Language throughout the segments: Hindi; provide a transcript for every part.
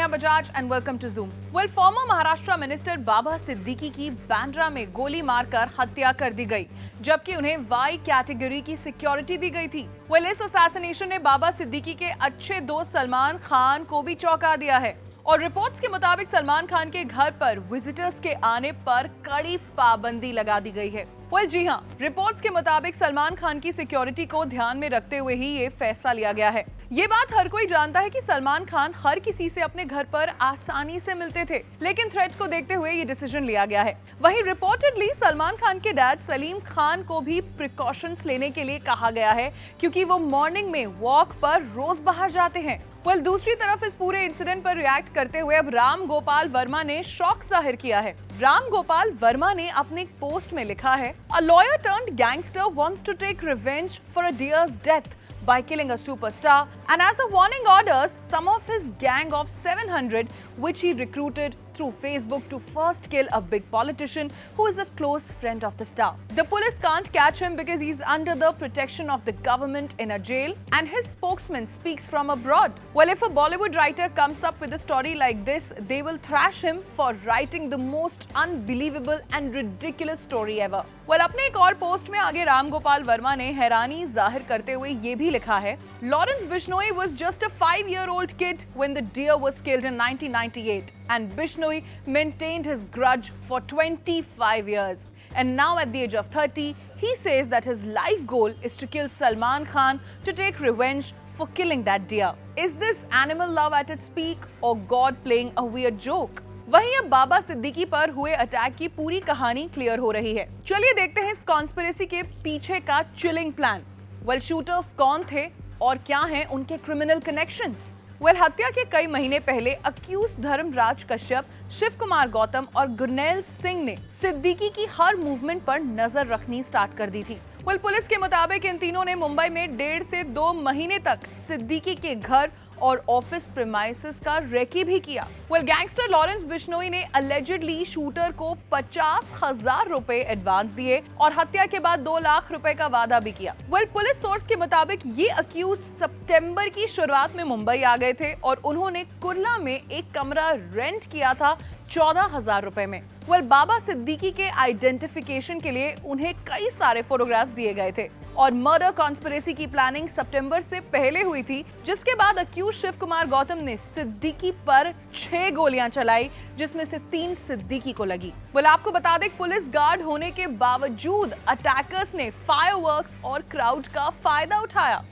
Sonia Bajaj and welcome to Zoom. Well, former Maharashtra Minister Baba Siddiqui की बांद्रा में गोली मारकर हत्या कर दी गई, जबकि उन्हें वाई कैटेगरी की सिक्योरिटी दी गई थी। Well, इस असैसिनेशन ने बाबा सिद्दीकी के अच्छे दोस्त सलमान खान को भी चौंका दिया है और रिपोर्ट्स के मुताबिक सलमान खान के घर पर विजिटर्स के आने पर कड़ी पाबंदी लगा दी गई है। जी हाँ, रिपोर्ट्स के मुताबिक सलमान खान की सिक्योरिटी को ध्यान में रखते हुए ही ये फैसला लिया गया है। ये बात हर कोई जानता है कि सलमान खान हर किसी से अपने घर पर आसानी से मिलते थे, लेकिन थ्रेट को देखते हुए ये डिसीजन लिया गया है। वहीं रिपोर्टेडली सलमान खान के डैड सलीम खान को भी प्रिकॉशंस लेने के लिए कहा गया है, क्योंकि वो मॉर्निंग में वॉक पर रोज बाहर जाते हैं। दूसरी तरफ इस पूरे इंसिडेंट पर रिएक्ट करते हुए अब राम गोपाल वर्मा ने शॉक जाहिर किया है। राम गोपाल वर्मा ने अपने एक पोस्ट में लिखा है, A lawyer turned gangster wants to take revenge for a deer's death by killing a superstar, and as a warning orders some of his gang of 700 which he recruited through Facebook to first kill a big politician who is a close friend of the star. The police can't catch him because he's under the protection of the government in a jail, and his spokesman speaks from abroad. Well, if a Bollywood writer comes up with a story like this, they will thrash him for writing the most unbelievable and ridiculous story ever. Well, अपने एक और पोस्ट में आगे राम गोपाल वर्मा ने हैरानी जाहिर करते हुए ये भी लिखा है, Lawrence Bishnoi was just a 5-year-old kid when the deer was killed in 1998, and Bishnoi maintained his grudge for 25 years. And now at the age of 30, he says that his life goal is to kill Salman Khan to take revenge for killing that deer. Is this animal love at its peak or God playing a weird joke? वहीं अब बाबा सिद्दीकी पर हुए अटैक की पूरी कहानी क्लियर हो रही है। चलिए देखते हैं इस कॉन्स्पिरेसी के पीछे का चिलिंग प्लान। वेल, शूटर्स कौन थे और क्या हैं उनके क्रिमिनल कनेक्शंस? हत्या के कई महीने पहले अक्यूज्ड धर्मराज कश्यप, शिव कुमार गौतम और गुरनैल सिंह ने सिद्दीकी की हर मूवमेंट पर नजर रखनी स्टार्ट कर दी थी। पुलिस के मुताबिक इन तीनों ने मुंबई में 1.5 से 2 महीने तक सिद्दीकी के घर और ऑफिस प्रीमाइसेस का रेकी भी किया। गैंगस्टर लॉरेंस बिश्नोई ने अलेजिडली शूटर को 50,000 रुपए एडवांस दिए और हत्या के बाद 2 लाख रुपए का वादा भी किया। पुलिस सोर्स के मुताबिक ये अक्यूज्ड सितंबर की शुरुआत में मुंबई आ गए थे और उन्होंने कुर्ला में एक कमरा रेंट किया था 14,000 रुपए में। बाबा सिद्दीकी के आइडेंटिफिकेशन के लिए उन्हें कई सारे फोटोग्राफ्स दिए गए थे और मर्डर कॉन्स्पिरेसी की प्लानिंग सितंबर से पहले हुई थी, जिसके बाद अक्यूज शिव कुमार गौतम ने सिद्दीकी पर 6 गोलियां चलाई, जिसमें से 3 सिद्दीकी को लगी। आपको बता दें, पुलिस गार्ड होने के बावजूद अटैकर्स ने फायरवर्क्स और क्राउड का फायदा उठाया।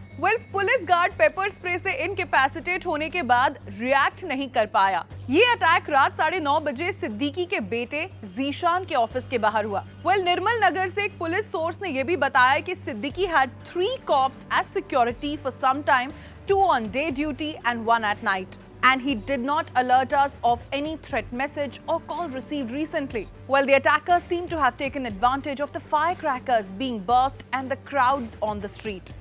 पुलिस गार्ड पेपर स्प्रे से इनकैपेसिटेट होने के बाद रिएक्ट नहीं कर पाया। ये अटैक रात 9:30 बजे सिद्दीकी के बेटे जीशान के ऑफिस के बाहर हुआ। निर्मल नगर से एक पुलिस सोर्स ने यह भी बताया कि Siddiqui had 3 cops as security for some time, 2 on day duty and 1 at night. And he did not alert us of any threat message or call received recently. The attackers seem to have taken advantage of the firecrackers being burst and the crowd on the street.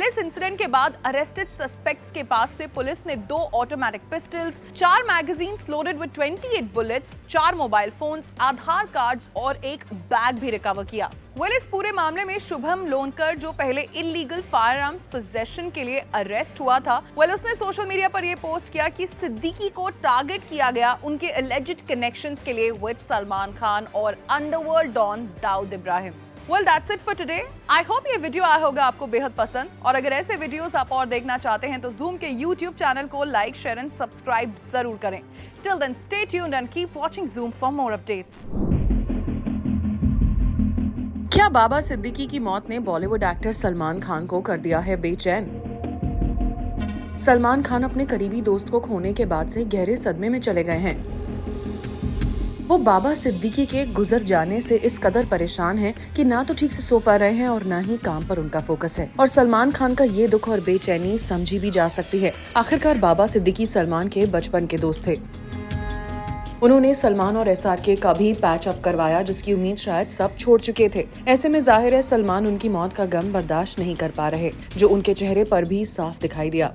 इस इंसिडेंट के बाद अरेस्टेड सस्पेक्ट्स के पास से पुलिस ने 2 automatic pistols, 4 magazines loaded with 28 bullets, 4 mobile phones, Aadhaar cards और एक बैग भी रिकवर किया। इस पूरे मामले में शुभम लोनकर, जो पहले इलीगल फायरआर्म्स पोजेशन के लिए अरेस्ट हुआ था, उसने सोशल मीडिया पर यह पोस्ट किया कि सिद्दीकी को टारगेट किया गया उनके एलिजिड कनेक्शंस के लिए विद सलमान खान और underworld don Dawood Ibrahim. That's it for today. I hope ये वीडियो आया होगा आपको बेहद पसंद, और अगर ऐसे वीडियोस आप और देखना चाहते हैं तो Zoom के YouTube चैनल को लाइक, शेयर एंड सब्सक्राइब जरूर करें। Till then, stay tuned and keep watching Zoom for more updates. क्या बाबा सिद्दीकी की मौत ने बॉलीवुड एक्टर सलमान खान को कर दिया है बेचैन? सलमान खान अपने करीबी दोस्त को खोने के बाद से गहरे सदमे में चले गए हैं। वो बाबा सिद्दीकी के गुजर जाने से इस कदर परेशान हैं कि ना तो ठीक से सो पा रहे हैं और ना ही काम पर उनका फोकस है। और सलमान खान का ये दुख और बेचैनी समझी भी जा सकती है। आखिरकार बाबा सिद्दीकी सलमान के बचपन के दोस्त थे। उन्होंने सलमान और SRK का भी पैच अप करवाया, जिसकी उम्मीद शायद सब छोड़ चुके थे। ऐसे में जाहिर है सलमान उनकी मौत का गम बर्दाश्त नहीं कर पा रहे, जो उनके चेहरे पर भी साफ दिखाई दिया।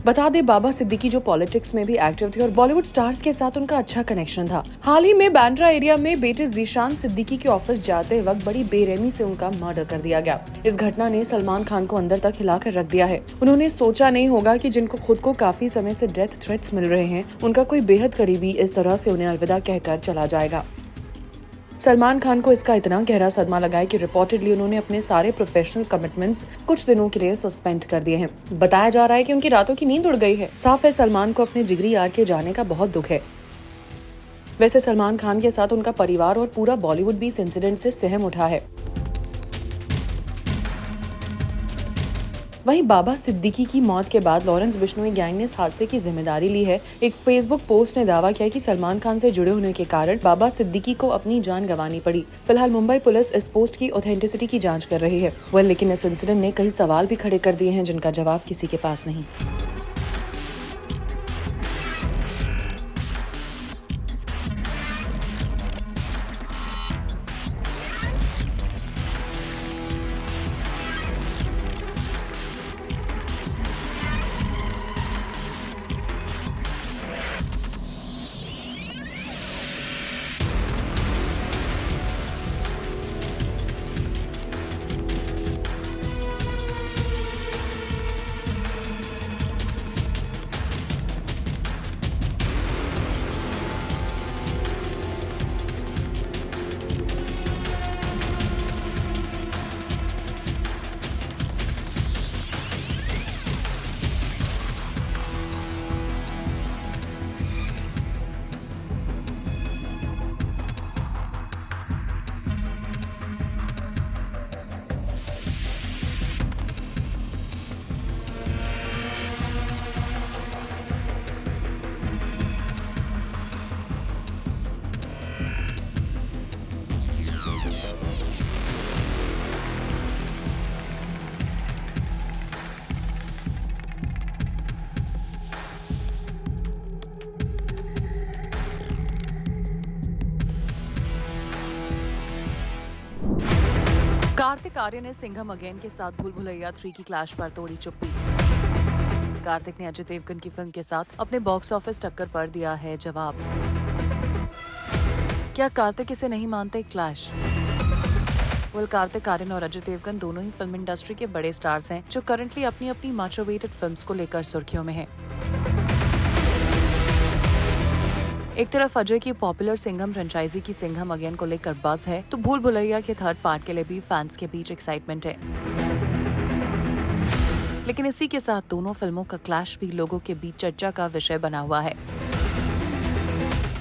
बता दे बाबा सिद्दीकी जो पॉलिटिक्स में भी एक्टिव थे और बॉलीवुड स्टार्स के साथ उनका अच्छा कनेक्शन था। हाल ही में बांद्रा एरिया में बेटे जीशान सिद्दीकी के ऑफिस जाते वक्त बड़ी बेरहमी से उनका मर्डर कर दिया गया। इस घटना ने सलमान खान को अंदर तक हिलाकर रख दिया है। उन्होंने सोचा नहीं होगा कि जिनको खुद को काफी समय से डेथ थ्रेट्स मिल रहे हैं, उनका कोई बेहद करीबी इस तरह से उन्हें अलविदा कहकर चला जाएगा। सलमान खान को इसका इतना गहरा सदमा लगा है कि रिपोर्टेडली उन्होंने अपने सारे प्रोफेशनल कमिटमेंट्स कुछ दिनों के लिए सस्पेंड कर दिए हैं। बताया जा रहा है कि उनकी रातों की नींद उड़ गई है। साफ है सलमान को अपने जिगरी यार के जाने का बहुत दुख है। वैसे सलमान खान के साथ उनका परिवार और पूरा बॉलीवुड भी इस इंसिडेंट से सहम उठा है। वहीं बाबा सिद्दीकी की मौत के बाद लॉरेंस बिश्नोई गैंग ने इस हादसे की जिम्मेदारी ली है। एक फेसबुक पोस्ट ने दावा किया कि सलमान खान से जुड़े होने के कारण बाबा सिद्दीकी को अपनी जान गंवानी पड़ी। फिलहाल मुंबई पुलिस इस पोस्ट की ऑथेंटिसिटी की जांच कर रही है। लेकिन इस इंसिडेंट ने कई सवाल भी खड़े कर दिए हैं जिनका जवाब किसी के पास नहीं। कार्तिक आर्यन ने सिंघम अगेन के साथ भूल भुलैया 3 की क्लैश पर तोड़ी चुप्पी। कार्तिक ने अजय देवगन की फिल्म के साथ अपने बॉक्स ऑफिस टक्कर पर दिया है जवाब। क्या कार्तिक इसे नहीं मानते क्लैश? कार्तिक आर्यन और अजय देवगन दोनों ही फिल्म इंडस्ट्री के बड़े स्टार्स हैं जो करंटली अपनी अपनी मच अवेटेड फिल्म्स को लेकर सुर्खियों में हैं। एक तरफ अजय की पॉपुलर सिंघम फ्रेंचाइजी की सिंघम अगेन को लेकर बज़ है, तो भूल भुलैया के थर्ड पार्ट के लिए भी फैंस के बीच एक्साइटमेंट है। लेकिन इसी के साथ दोनों फिल्मों का क्लैश भी लोगों के बीच चर्चा का विषय बना हुआ है,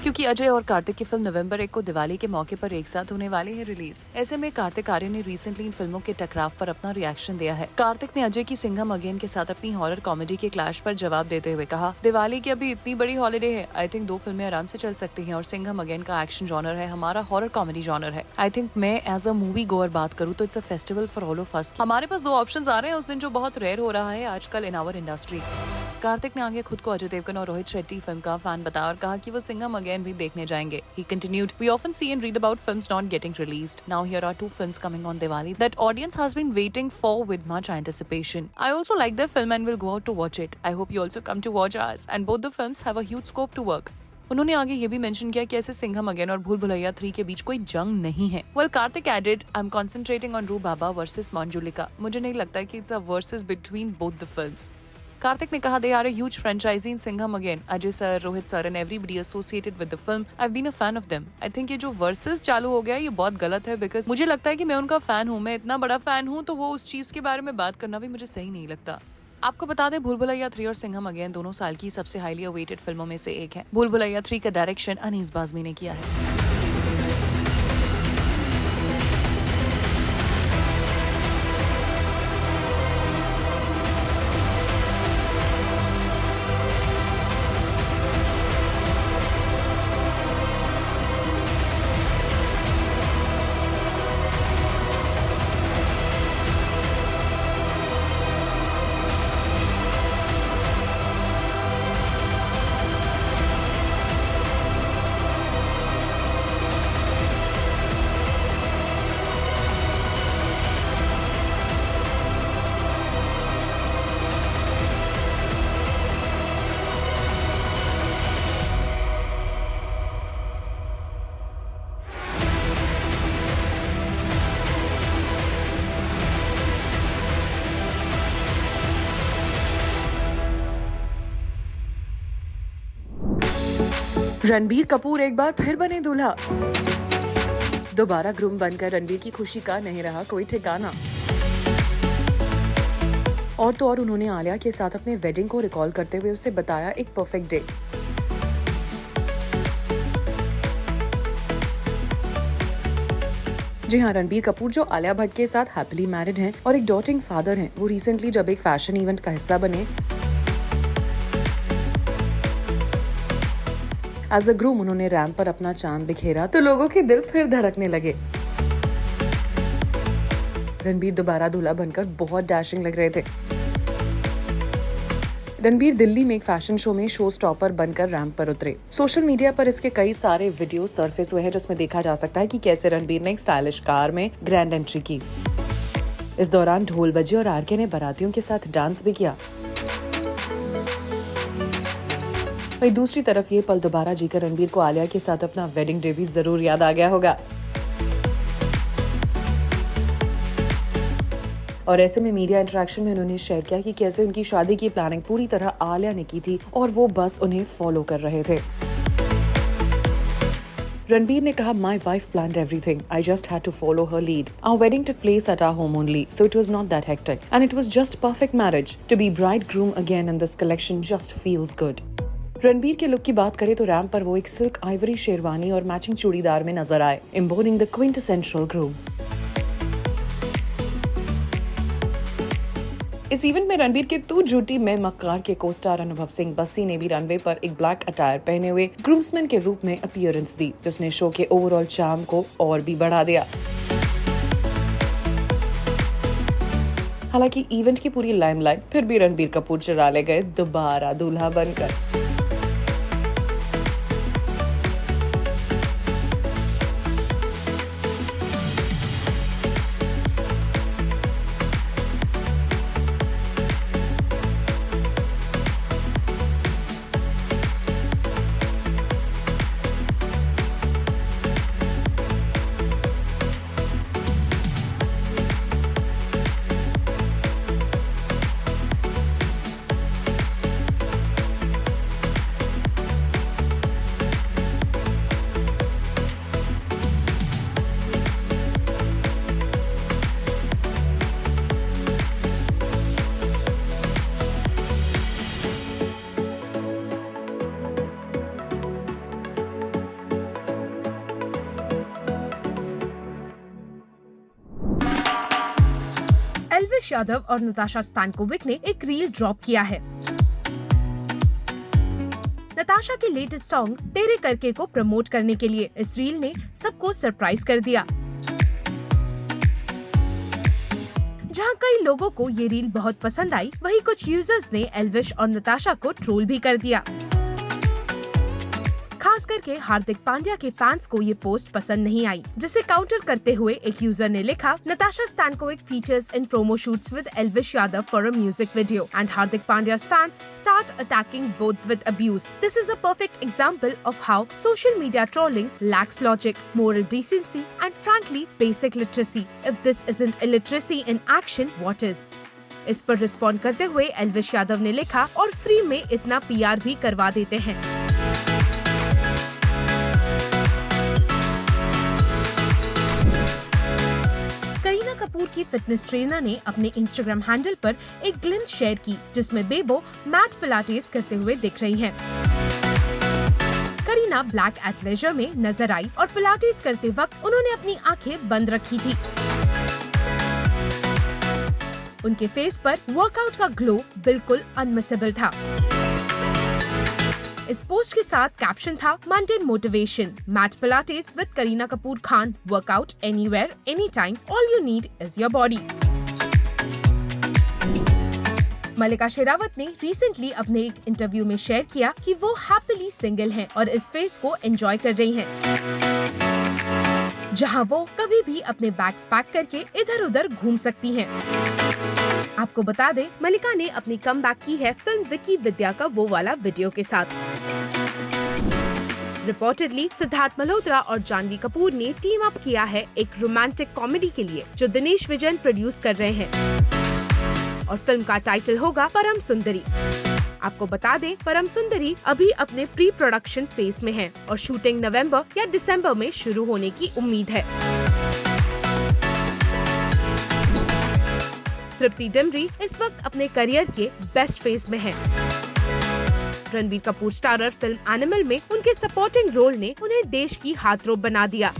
क्योंकि अजय और कार्तिक की फिल्म नवंबर 1 को दिवाली के मौके पर एक साथ होने वाली है रिलीज। ऐसे में कार्तिक आर्यन ने रिसेंटली इन फिल्मों के टकराव पर अपना रिएक्शन दिया है। कार्तिक ने अजय की सिंघम अगेन के साथ अपनी हॉरर कॉमेडी के क्लैश पर जवाब देते हुए कहा, दिवाली की अभी इतनी बड़ी हॉलिडे है, आई थिंक 2 फिल्में आराम से चल सकती हैं और सिंघम अगेन का एक्शन जॉनर है, हमारा हॉरर कॉमेडी जॉनर है। आई थिंक मैं एज अ मूवी गोअर बात करूँ तो it's a festival for all of us. हमारे पास 2 ऑप्शंस आ रहे हैं उस दिन, जो बहुत रेयर हो रहा है आजकल इन आवर इंडस्ट्री। कार्तिक ने आगे खुद को अजय देवगन और रोहित शेट्टी फिल्म का फैन बताया और कहा कि वो सिंघम अगेन भी देखने जाएंगे। He continued, "We often see and read about films not getting released. Now here are 2 films coming on Diwali that audience has been waiting for with much anticipation. I also like their film and will go out to watch it. I hope you also come to watch ours. And both the films have a huge scope to work." उन्होंने आगे ये भी मेंशन किया कि ऐसे सिंघम अगेन और भूल भुलैया 3 के बीच कोई जंग नहीं है। Kartik added, "I'm concentrating on Ru Baba versus Manjulika. मुझे नहीं लगता कि it's a versus between both the films." Kartik ने कहा, "They are a huge franchise in Singham again. Ajay sir, Rohit sir and everybody associated with the film. I've been a fan of them. I think ये जो versus चालू हो गया ये बहुत गलत है, because मुझे लगता है कि मैं उनका फैन हूँ, मैं इतना बड़ा फैन हूँ, तो वो उस चीज के बारे में बात करना भी मुझे सही नहीं लगता।" आपको बता दें, भूल भुलैया 3 और सिंघम अगेन दोनों साल की सबसे हाईली अवेटेड फिल्मों में से एक है। भूल भुलैया 3 का डायरेक्शन अनीस बाज़मी ने किया है। रणबीर कपूर एक बार फिर बने दूल्हा। दोबारा ग्रूम बनकर रणबीर की खुशी का नहीं रहा कोई ठिकाना। और तो और उन्होंने आलिया के साथ अपने वेडिंग को रिकॉल करते हुए उसे बताया एक परफेक्ट डे। जी हाँ, रणबीर कपूर जो आलिया भट्ट के साथ हैप्पीली मैरिड हैं और एक डॉटिंग फादर हैं, वो रिसेंटली जब एक फैशन इवेंट का हिस्सा बने, एज अ ग्रूम उन्होंने रैंप पर अपना चांद बिखेरा तो लोगों के दिल फिर धड़कने लगे। रणबीर दोबारा दूल्हा बनकर बहुत डैशिंग लग रहे थे। रणबीर दिल्ली में एक फैशन शो में शो स्टॉपर बनकर रैंप पर उतरे। सोशल मीडिया पर इसके कई सारे वीडियो सरफेस हुए हैं जिसमें देखा जा सकता है कि कैसे रणबीर ने एक स्टाइलिश कार में ग्रैंड एंट्री की। इस दौरान ढोल बजे और आरके ने बारातियों के साथ डांस भी किया। वहीं दूसरी तरफ ये पल दोबारा जीकर रणबीर को आलिया के साथ अपना वेडिंग डे भी जरूर याद आ गया होगा। और ऐसे में मीडिया इंटरेक्शन में उन्होंने शेयर किया कि कैसे उनकी शादी की प्लानिंग पूरी तरह आलिया ने की थी और वो बस उन्हें फॉलो कर रहे थे। रणबीर ने कहा, "My wife planned everything. I just had to follow her lead. Our wedding took place at our home only, so it was not that hectic. And it was just perfect marriage. To be bridegroom again in this collection just feels good." Ranbir के लुक की बात करें तो रैंप पर वो एक सिल्क आइवरी शेरवानी और मैचिंग चूड़ीदार में नजर आए, embodying the quintessential groom. इस इवेंट में रणबीर के तू झूठी में मक्कार के को-स्टार अनुभव सिंह बस्सी ने भी रनवे पर एक ब्लैक अटायर पहने हुए ग्रूम्समैन के रूप में अपीयरेंस दी, जिसने शो के ओवरऑल चार्म को और भी बढ़ा दिया। हालांकि इवेंट की पूरी लाइमलाइट फिर भी रणबीर कपूर चुरा ले गए दोबारा दूल्हा बनकर। एल्विश यादव और नताशा स्टैनकोविक ने एक रील ड्रॉप किया है। नताशा के लेटेस्ट सॉन्ग तेरे करके को प्रमोट करने के लिए इस रील ने सबको सरप्राइज कर दिया। जहां कई लोगों को ये रील बहुत पसंद आई, वहीं कुछ यूजर्स ने एल्विश और नताशा को ट्रोल भी कर दिया। खास करके हार्दिक पांड्या के फैंस को ये पोस्ट पसंद नहीं आई, जिसे काउंटर करते हुए एक यूजर ने लिखा, "Natasha Stankovic features in promo shoots with Elvish Yadav for a music video, and Hardik Pandya's fans start attacking both with abuse. This is a perfect example of how social media trolling lacks logic, moral decency, and frankly basic literacy. If this isn't illiteracy in action, what is?" इस पर रिस्पॉन्ड करते हुए एल्विश यादव ने लिखा, "और फ्री में इतना PR भी करवा देते हैं।" करीना कपूर की फिटनेस ट्रेनर ने अपने इंस्टाग्राम हैंडल पर एक ग्लिम्स शेयर की, जिसमें बेबो मैट पिलाटेस करते हुए दिख रही हैं। करीना ब्लैक एथलेजर में नजर आई और पिलाटेस करते वक्त उन्होंने अपनी आंखें बंद रखी थी। उनके फेस पर वर्कआउट का ग्लो बिल्कुल अनमिसेबल था। इस पोस्ट के साथ कैप्शन था, "Monday motivation, mat pilates with Kareena Kapoor Khan, workout anywhere, anytime, all you need is your body." मल्लिका शेरावत ने रिसेंटली अपने एक इंटरव्यू में शेयर किया कि वो हैप्पीली सिंगल हैं और इस फेज को एंजॉय कर रही हैं, जहां वो कभी भी अपने बैग्स पैक करके इधर उधर घूम सकती हैं। आपको बता दें, मल्लिका ने अपनी कमबैक की है फिल्म विकी विद्या का वो वाला वीडियो के साथ। रिपोर्टेडली सिद्धार्थ मल्होत्रा और जानवी कपूर ने टीम अप किया है एक रोमांटिक कॉमेडी के लिए, जो दिनेश विजन प्रोड्यूस कर रहे हैं, और फिल्म का टाइटल होगा परम सुंदरी। आपको बता दें, परम सुंदरी अभी अपने प्री प्रोडक्शन फेज में है और शूटिंग नवंबर या दिसंबर में शुरू होने की उम्मीद है। तृप्ति डिमरी इस वक्त अपने करियर के बेस्ट फेज में है। Ranbir Kapoor starrer film animal में उनके सपोर्टिंग रोल ने उन्हें देश की हाथरों बना दिया।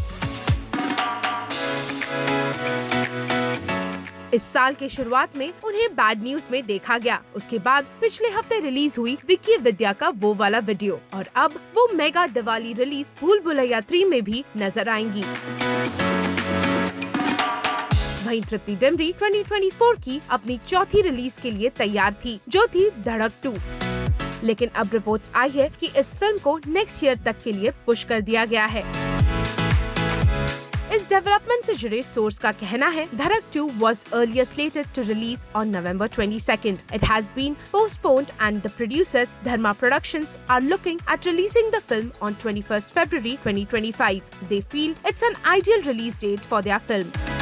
इस साल के शुरुआत में उन्हें बैड न्यूज में देखा गया। उसके बाद पिछले हफ्ते रिलीज हुई विक्की विद्या का वो वाला वीडियो और अब वो मेगा दिवाली रिलीज भूल भुलैया 3 में भी नजर आएंगी। वहीं तृप्ति डिमरी 2024 की अपनी चौथी रिलीज के लिए तैयार थी, जो थी धड़क 2। लेकिन अब रिपोर्ट्स आई है कि इस फिल्म को नेक्स्ट ईयर तक के लिए पुश कर दिया गया है। इस डेवलपमेंट से जुड़े सोर्स का कहना है, धड़क 2 was earlier slated to release on November 22nd. It has been postponed and the producers, Dharma Productions, are looking at releasing the film on 21st February 2025. They feel it's an ideal release date for their film.